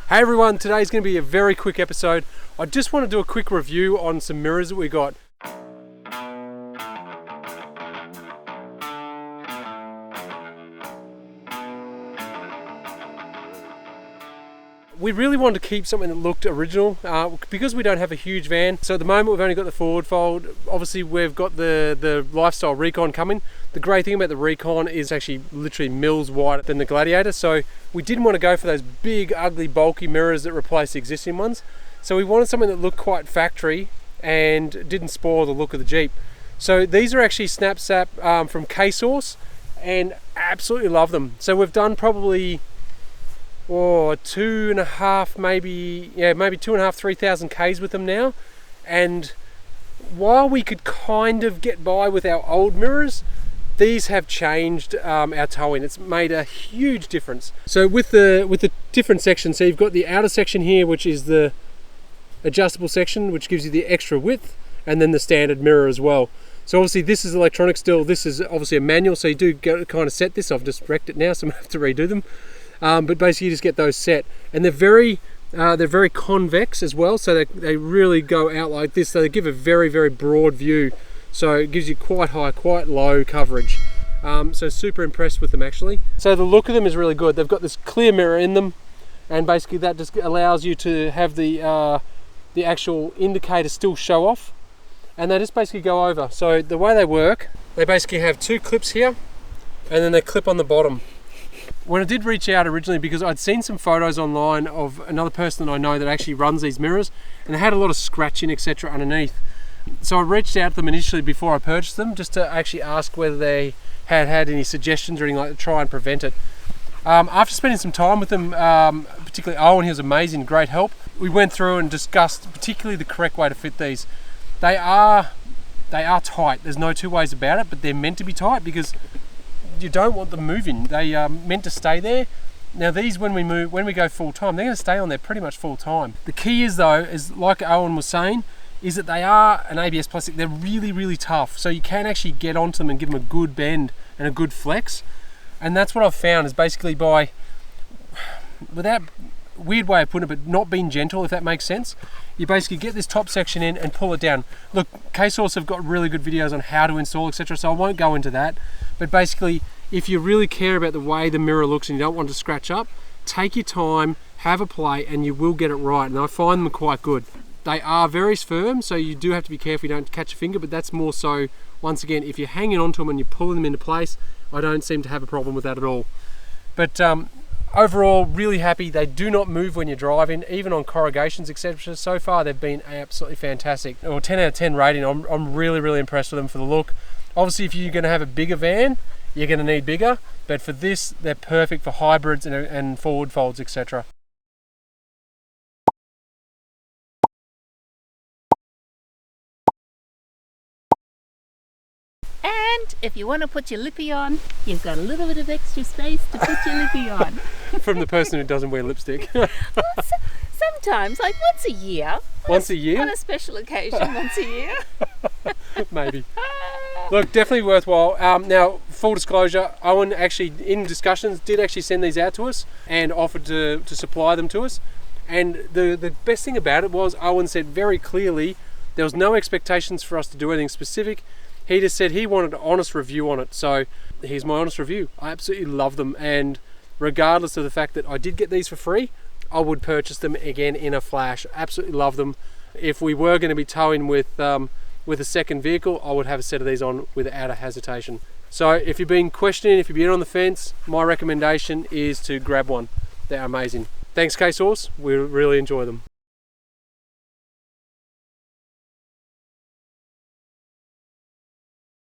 Hey everyone, today's going to be a very quick episode. I just want to do a quick review on some mirrors that we got. We really wanted to keep something that looked original because we don't have a huge van. So at the moment we've only got the forward fold. Obviously we've got the lifestyle Reconn coming. The great thing about the Reconn is actually literally mils wider than the Gladiator. So we didn't want to go for those big, ugly, bulky mirrors that replace the existing ones. So we wanted something that looked quite factory and didn't spoil the look of the Jeep. So these are actually Snap Zap from Acacia, and absolutely love them. So we've done probably 2.5, maybe 2.5, 3,000 Ks with them now. And while we could kind of get by with our old mirrors, these have changed our towing. It's made a huge difference. So with the different sections, so you've got the outer section here, which is the adjustable section, which gives you the extra width, and then the standard mirror as well. So obviously this is electronic still. This is obviously a manual, so you do kind of set this. I've just wrecked it now, so I'm gonna have to redo them. But basically you just get those set, and they're very convex as well, so they really go out like this. So they give a very, very broad view, so it gives you quite high, quite low coverage. So super impressed with them actually. So the look of them is really good. They've got this clear mirror in them, and basically that just allows you to have the actual indicator still show off, and they just basically go over. So the way they work, they basically have two clips here, and then they clip on the bottom. When I did reach out originally, because I'd seen some photos online of another person that I know that actually runs these mirrors, and they had a lot of scratching, etc. underneath. So I reached out to them initially before I purchased them, just to actually ask whether they had any suggestions or anything like that to try and prevent it. After spending some time with them, particularly Owen, he was amazing, great help. We went through and discussed particularly the correct way to fit these. They are tight, there's no two ways about it, but they're meant to be tight because you don't want them moving. They are meant to stay there. Now these, when we go full time, they're going to stay on there pretty much full time. The key is though, is like Owen was saying, is that they are an ABS plastic. They're really, really tough. So you can actually get onto them and give them a good bend and a good flex. And that's what I've found is basically by, without, weird way of putting it, but not being gentle, if that makes sense, you basically get this top section in and pull it down. Look, K-Source have got really good videos on how to install, etc. So I won't go into that. But basically, if you really care about the way the mirror looks and you don't want to scratch up, take your time, have a play, and you will get it right. And I find them quite good. They are very firm, so you do have to be careful you don't catch a finger, but that's more so, once again, if you're hanging onto them and you're pulling them into place, I don't seem to have a problem with that at all. But overall, really happy. They do not move when you're driving, even on corrugations, etc. So far, they've been absolutely fantastic. Or 10 out of 10 rating. I'm really, really impressed with them for the look. Obviously, if you're going to have a bigger van, you're going to need bigger, but for this, they're perfect for hybrids and forward folds, etc. And if you want to put your lippy on, you've got a little bit of extra space to put your lippy on. From the person who doesn't wear lipstick. Well, sometimes, like once a year. Once a year? On a special occasion, once a year. Maybe. Look, definitely worthwhile. Now, full disclosure, Owen actually, in discussions, did actually send these out to us and offered to supply them to us. And the best thing about it was Owen said very clearly there was no expectations for us to do anything specific. He just said he wanted an honest review on it. So here's my honest review. I absolutely love them, and regardless of the fact that I did get these for free, I would purchase them again in a flash. Absolutely love them. If we were going to be towing with a second vehicle, I would have a set of these on without a hesitation. So if you've been questioning, if you've been on the fence, my recommendation is to grab one. They're amazing. Thanks, K-Source. We really enjoy them.